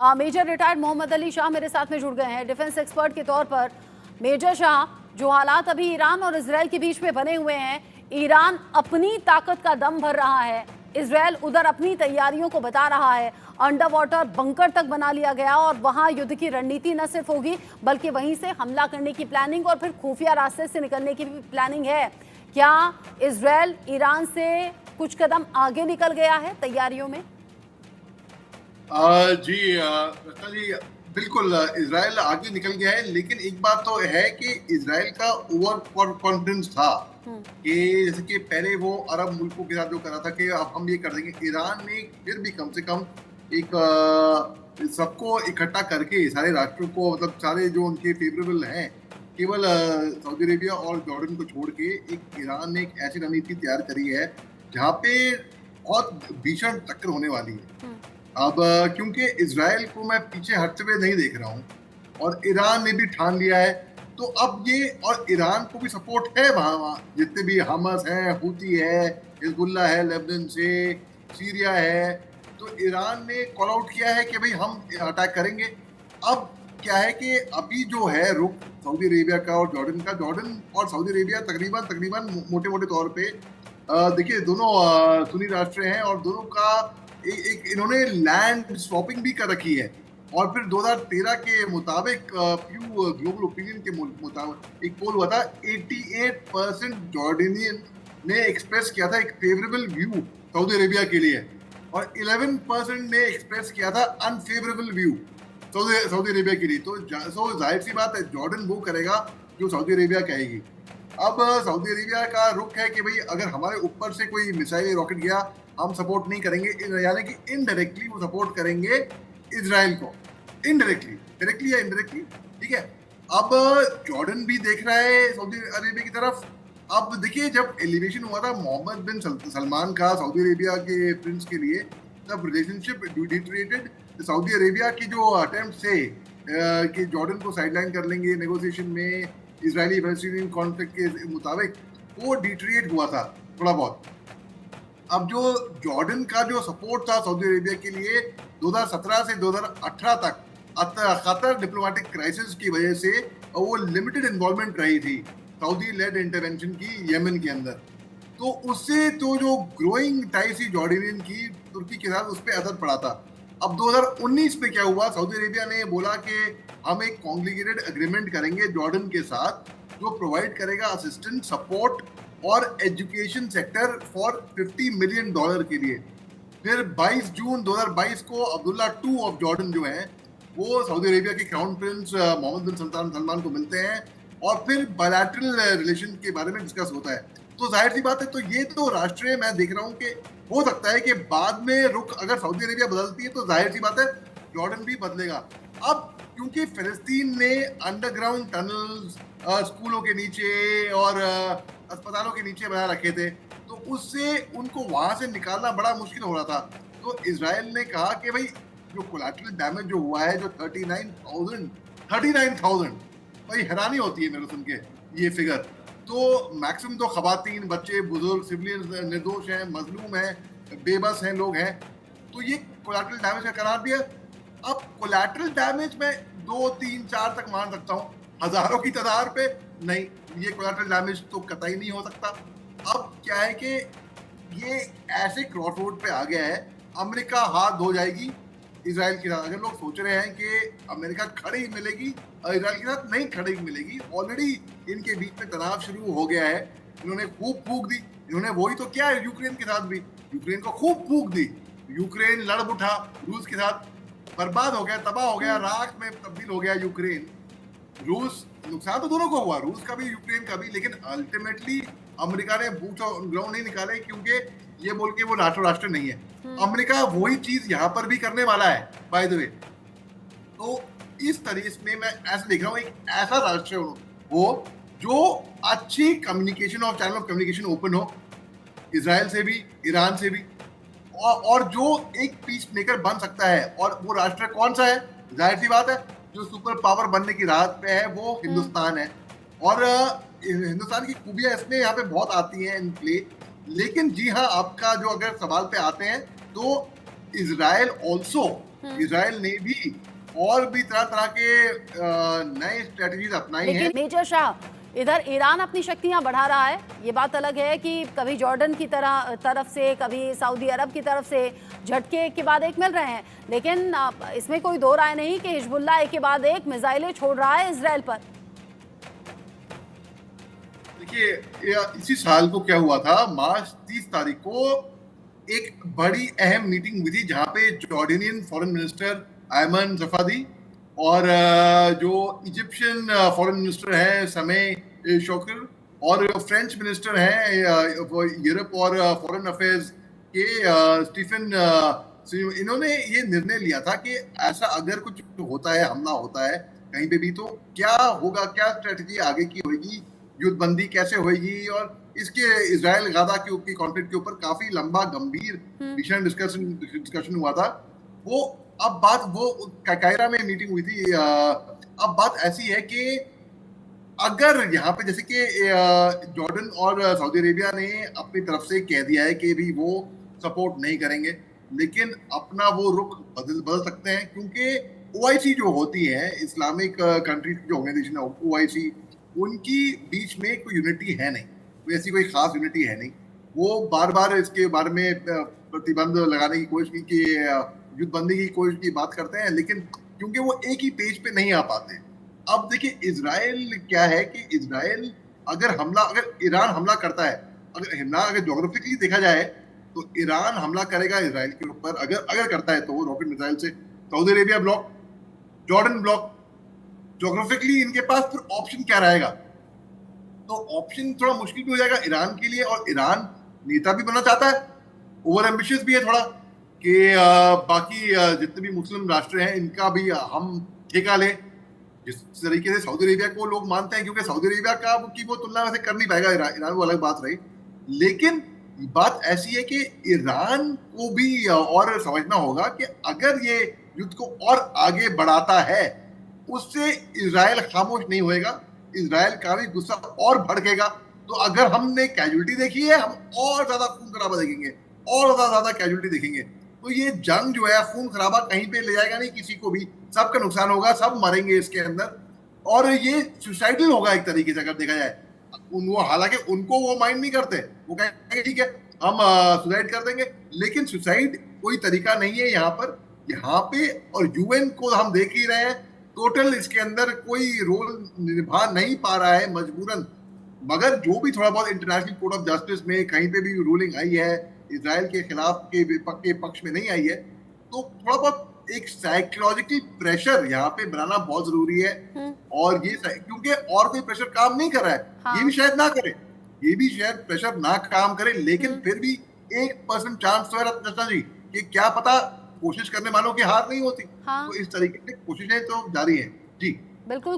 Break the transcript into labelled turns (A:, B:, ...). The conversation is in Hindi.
A: मेजर रिटायर्ड मोहम्मद अली शाह मेरे साथ में जुड़ गए हैं डिफेंस एक्सपर्ट के तौर पर। मेजर शाह, जो हालात अभी ईरान और इसराइल के बीच में बने हुए हैं, ईरान अपनी ताकत का दम भर रहा है, इसराइल उधर अपनी तैयारियों को बता रहा है, अंडर वाटर बंकर तक बना लिया गया और वहां युद्ध की रणनीति न सिर्फ होगी बल्कि वहीं से हमला करने की प्लानिंग और फिर खुफिया रास्ते से निकलने की भी प्लानिंग है। क्या इसराइल ईरान से कुछ कदम आगे निकल गया है तैयारियों में?
B: जी रत्ना जी, बिल्कुल इजराइल आगे निकल गया है, लेकिन एक बात तो है कि इजराइल का ओवर कॉन्फिडेंस था कि जैसे कि पहले वो अरब मुल्कों के साथ जो कर रहा था कि अब हम ये कर देंगे। ईरान ने फिर भी कम से कम एक सबको इकट्ठा करके सारे राष्ट्रों को, मतलब सारे जो उनके फेवरेबल हैं, केवल सऊदी अरेबिया और जॉर्डन को छोड़ के एक ईरान ने एक ऐसी रणनीति तैयार करी है जहाँ पे बहुत भीषण टक्कर होने वाली है। अब क्योंकि इजराइल को मैं पीछे हटते हुए नहीं देख रहा हूँ और ईरान ने भी ठान लिया है, तो अब ये, और ईरान को भी सपोर्ट है वहाँ जितने भी हमस हैं, हुती है, हिजबुल्लाह है लेबनान से, सीरिया है, तो ईरान ने कॉल आउट किया है कि भाई हम अटैक करेंगे। अब क्या है कि अभी जो है रुख सऊदी अरेबिया का और जॉर्डन और सऊदी अरेबिया तकरीबन तकरीबन मोटे मोटे तौर पे देखिए दोनों सुन्नी राष्ट्र हैं और दोनों का एक इन्होंने लैंड स्वैपिंग भी कर रखी है। और फिर 2013 के मुताबिक प्यू ग्लोबल ओपिनियन के मुताबिक एक पोल हुआ था, 88% जॉर्डेनियन ने एक्सप्रेस किया था एक फेवरेबल व्यू सऊदी अरेबिया के लिए और 11% ने एक्सप्रेस किया था अनफेवरेबल व्यू सऊदी अरेबिया के लिए। तो जाहिर सी बात है जॉर्डन वो करेगा जो सऊदी अरेबिया कहेगी। अब सऊदी अरेबिया का रुख है कि भाई अगर हमारे ऊपर से कोई मिसाइल रॉकेट गया हम सपोर्ट नहीं करेंगे, यानी कि इनडायरेक्टली वो सपोर्ट करेंगे इजराइल को, इनडायरेक्टली, डायरेक्टली या इनडायरेक्टली, ठीक है। अब जॉर्डन भी देख रहा है सऊदी अरेबिया की तरफ। अब देखिए जब एलिवेशन हुआ था मोहम्मद बिन सलमान का सऊदी अरेबिया के प्रिंस के लिए, तब रिलेशनशिप डिटेरियोरेटेड। सऊदी अरेबिया की जो अटेम्प्ट थे कि जॉर्डन को साइडलाइन कर लेंगे नेगोशिएशन में इजरायली पैलेस्टीनियन कॉन्फ्लिक्ट के मुताबिक, वो डिटेरियोरेट हुआ था थोड़ा बहुत। अब जो जॉर्डन का जो सपोर्ट था सऊदी अरेबिया के लिए 2017 से 2018 तक कतर डिप्लोमेटिक क्राइसिस की वजह से वो लिमिटेड इन्वॉल्वमेंट रही थी सऊदी लेड इंटरवेंशन की यमन के अंदर, तो उससे तो जो ग्रोइंग टाइस थी जॉर्डनियन की तुर्की के साथ, उस पर असर पड़ा था। अब 2019 में क्या हुआ, सऊदी अरेबिया ने बोला कि हम एक कॉन्ग्लिगेटेड एग्रीमेंट करेंगे जॉर्डन के साथ जो प्रोवाइड करेगा असिस्टेंट सपोर्ट और एजुकेशन सेक्टर फॉर $50 मिलियन के लिए। फिर 22 जून 2022 को अब्दुल्ला II ऑफ जॉर्डन जो है वो सऊदी अरेबिया के क्राउन प्रिंस मोहम्मद बिन सलमान को मिलते हैं और फिर बायलैटरल रिलेशन के बारे में डिस्कस होता है। तो जाहिर सी बात है, तो ये तो राष्ट्रीय मैं देख रहा हूँ कि हो सकता है कि बाद में रुख अगर सऊदी अरेबिया बदलती है तो जाहिर सी बात है जॉर्डन भी बदलेगा। अब क्योंकि फिलिस्तीन ने अंडरग्राउंड टनल्स स्कूलों के नीचे और अस्पतालों के नीचे बना रखे थे, तो उससे उनको वहां से निकालना बड़ा मुश्किल हो रहा था। तो इजराइल ने कहा कि भाई जो कोलैटरल डैमेज जो हुआ है, जो 39,000, भाई हैरानी होती है मेरे सुन के ये फिगर। तो मैक्सिमम तो खवातीन, बच्चे, बुजुर्ग, सिविलियन निर्दोष हैं, मजलूम हैं, बेबस हैं, लोग हैं, तो ये कोलैटरल डैमेज का करार दिया। अब कोलैटरल डैमेज में 2, 3, 4 तक मान सकता हूँ, हजारों की तादाद पे नहीं, ये कोलैटरल डैमेज तो कतई नहीं हो सकता। अब क्या है कि ये ऐसे क्रॉसरोड पे आ गया है, अमेरिका हाथ धो जाएगी इजराइल के साथ। अगर लोग सोच रहे हैं कि अमेरिका खड़ी मिलेगी और इजराइल के साथ, नहीं खड़ी मिलेगी। ऑलरेडी इनके बीच में तनाव शुरू हो गया है, इन्होंने खूब फूक दी, इन्होंने वही तो क्या है यूक्रेन के साथ भी, यूक्रेन को खूब फूक दी, यूक्रेन लड़ उठा रूस के साथ, बर्बाद हो गया, तबाह हो गया, राख में तब्दील हो गया यूक्रेन। रूस, नुकसान तो दोनों को हुआ, रूस का भी यूक्रेन का भी, लेकिन अल्टीमेटली अमेरिका ने बूट ऑन ग्राउंड नहीं निकाले क्योंकि ये बोल के वो राष्ट्र नहीं है। अमेरिका वही चीज यहाँ पर भी करने वाला है बाय द वे। तो इस तरीके में मैं ऐसा देख रहा हूँ, एक ऐसा राष्ट्र हो जो अच्छी कम्युनिकेशन और चैनल ऑफ कम्युनिकेशन ओपन हो, इजराइल से भी, ईरान से भी, और जो एक पीस मेकर बन सकता है। और वो राष्ट्र कौन सा है? जाहिर सी बात है जो सुपर पावर बनने की राह पे है वो हिंदुस्तान है। और हिंदुस्तान की खूबियां इसमें यहाँ पे बहुत आती हैं इन प्ले। लेकिन जी हाँ, आपका जो अगर सवाल पे आते हैं तो इजराइल ऑल्सो इजराइल ने भी और भी तरह तरह के नए स्ट्रेटजीज अपनाई हैं।
A: लेकिन मेजर शाह, इधर ईरान अपनी शक्तियां बढ़ा रहा है। ये बात अलग है कि कभी जॉर्डन की तरफ से, कभी सऊदी अरब की तरफ से झटके एक के बाद एक मिल रहे हैं, लेकिन इसमें कोई दो राय नहीं कि हिजबुल्लाह एक के बाद एक मिसाइलें छोड़ रहा है इजराइल पर।
B: देखिए, इसी साल को क्या हुआ था, मार्च 30 तारीख को एक बड़ी अहम मीटिंग हुई थी जहां पे Jordanian foreign minister Ayman Safadi और जो इजिप्शियन फॉरेन मिनिस्टर हैं समय शोकर और फ्रेंच मिनिस्टर हैं यूरोप और फॉरेन अफेयर्स के स्टीफन, इन्होंने ये निर्णय लिया था कि ऐसा अगर कुछ होता है, हमला होता है कहीं पे भी, तो क्या होगा, क्या स्ट्रेटजी आगे की होगी, युद्धबंदी कैसे होगी। और इसके इजराइल गाजा के कॉन्फ्लिक्ट के ऊपर काफी लंबा गंभीर भीषण डिस्कशन हुआ था। वो अब बात वो कायरा में मीटिंग हुई थी। अब बात ऐसी है कि अगर यहाँ पे जैसे कि जॉर्डन और सऊदी अरेबिया ने अपनी तरफ से कह दिया है कि भी वो सपोर्ट नहीं करेंगे, लेकिन अपना वो रुख बदल सकते हैं, क्योंकि ओआईसी जो होती है, इस्लामिक कंट्रीज की जो ऑर्गेनाइजेशन है ओआईसी, उनकी बीच में कोई यूनिटी है नहीं, वैसी कोई खास यूनिटी है नहीं। वो बार बार इसके बारे में प्रतिबंध लगाने की कोशिश की कि युद्धबंदी की कोशिश की बात करते हैं, लेकिन क्योंकि वो एक ही पेज पे नहीं आ पाते। अब देखिए इजराइल क्या है कि इजराइल अगर ईरान हमला करता है, अगर ज्योग्राफिकली देखा जाए तो ईरान हमला करेगा इजराइल के ऊपर, अगर करता है तो वो रॉकेट मिसाइल से। Saudi Arabia block, Jordan block, geographically इनके पास फिर ऑप्शन क्या रहेगा? तो ऑप्शन थोड़ा मुश्किल भी हो जाएगा ईरान के लिए। और ईरान नेता भी बनना चाहता है, ओवर एम्बिशियस भी है थोड़ा, कि बाकी जितने भी मुस्लिम राष्ट्र हैं इनका भी हम ठेका लें, जिस तरीके से सऊदी अरेबिया को लोग मानते हैं, क्योंकि सऊदी अरेबिया की वो तुलना वैसे कर नहीं पाएगा ईरान, वो अलग बात रही। लेकिन बात ऐसी है कि ईरान को भी और समझना होगा कि अगर ये युद्ध को और आगे बढ़ाता है, उससे इजराइल खामोश नहीं होएगा, इजराइल का भी गुस्सा और भड़केगा। तो अगर हमने कैजुअलिटी देखी है, हम और ज्यादा खून खराबा देखेंगे, और ज्यादा कैजुअलिटी देखेंगे। तो ये जंग जो है खून खराबा कहीं पे ले जाएगा नहीं किसी को भी, सबका नुकसान होगा, सब मरेंगे इसके अंदर। और ये सुसाइडल होगा एक तरीके से अगर देखा जाए। वो हालांकि उनको वो माइंड नहीं करते, वो कहेंगे ठीक है हम सुसाइड कर देंगे, लेकिन सुसाइड कोई तरीका नहीं है यहाँ पे। और यूएन को हम देख ही रहे हैं, टोटल इसके अंदर कोई रोल निभा नहीं पा रहा है मजबूरन। मगर जो भी थोड़ा बहुत इंटरनेशनल कोर्ट ऑफ जस्टिस में कहीं पे भी रूलिंग आई है इजराइल के खिलाफ के पक्ष में नहीं आई है, तो थोड़ा बहुत एक साइकोलॉजिकल प्रेशर यहाँ पे बनाना बहुत जरूरी है। और ये क्योंकि और कोई प्रेशर काम नहीं कर रहा है,
A: हाँ।
B: ये भी शायद ना करे, ये भी शायद प्रेशर ना काम करे, लेकिन फिर भी 1% चांस तो है रत्ना जी कि क्या पता कोशिश करने वालों की हार नहीं होती।
A: हाँ।
B: तो इस तरीके की कोशिशें तो जारी है जी।
A: बिल्कुल।